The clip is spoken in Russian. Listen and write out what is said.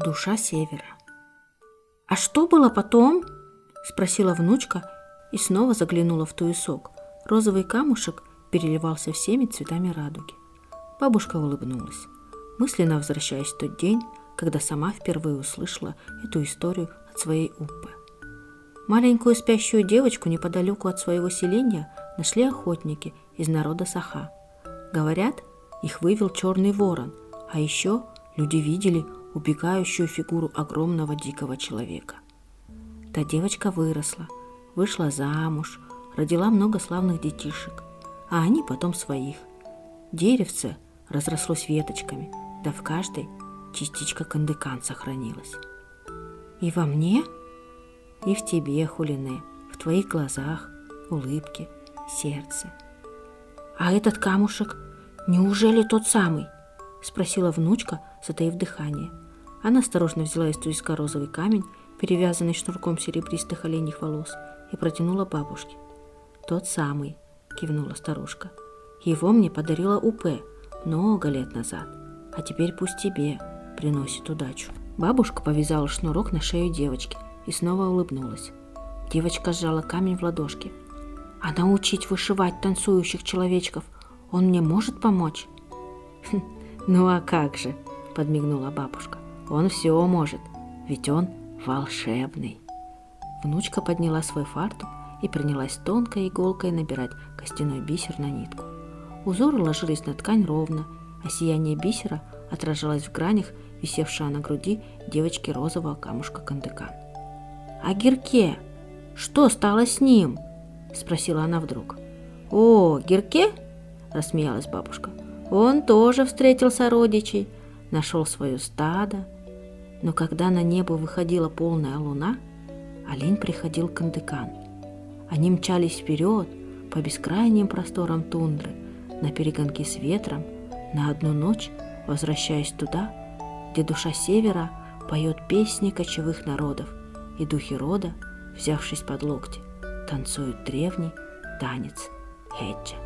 Душа севера. «А что было потом?» – спросила внучка и снова заглянула в туесок. Розовый камушек переливался всеми цветами радуги. Бабушка улыбнулась, мысленно возвращаясь в тот день, когда сама впервые услышала эту историю от своей Уппы. Маленькую спящую девочку неподалеку от своего селения нашли охотники из народа Саха. Говорят, их вывел черный ворон, а еще люди видели убегающую фигуру огромного дикого человека. Та девочка выросла, вышла замуж, родила много славных детишек, а они потом своих. Деревце разрослось веточками, да в каждой частичка кандыкан сохранилась. И во мне, и в тебе, Хулине, в твоих глазах, улыбке, сердце. «А этот камушек, неужели тот самый?» – спросила внучка, затаив дыхание. Она осторожно взяла из туеска розовый камень, перевязанный шнурком серебристых оленьих волос, и протянула бабушке. «Тот самый», – кивнула старушка. «Его мне подарила Уппе много лет назад, а теперь пусть тебе приносит удачу». Бабушка повязала шнурок на шею девочки и снова улыбнулась. Девочка сжала камень в ладошке. «А научить вышивать танцующих человечков он мне может помочь?» «Ну а как же», – подмигнула бабушка. «Он все может, ведь он волшебный». Внучка подняла свой фартук и принялась тонкой иголкой набирать костяной бисер на нитку. Узоры ложились на ткань ровно, а сияние бисера отражалось в гранях, висевшего на груди девочки розового камушка кандыкан. «А Гирке? Что стало с ним?» – спросила она вдруг. «О, Гирке?» – рассмеялась бабушка. «Он тоже встретил сородичей, нашел свое стадо. Но когда на небо выходила полная луна, олень приходил к кандыкан. Они мчались вперед по бескрайним просторам тундры, на перегонки с ветром, на одну ночь возвращаясь туда, где душа севера поет песни кочевых народов, и духи рода, взявшись под локти, танцуют древний танец Хеджа.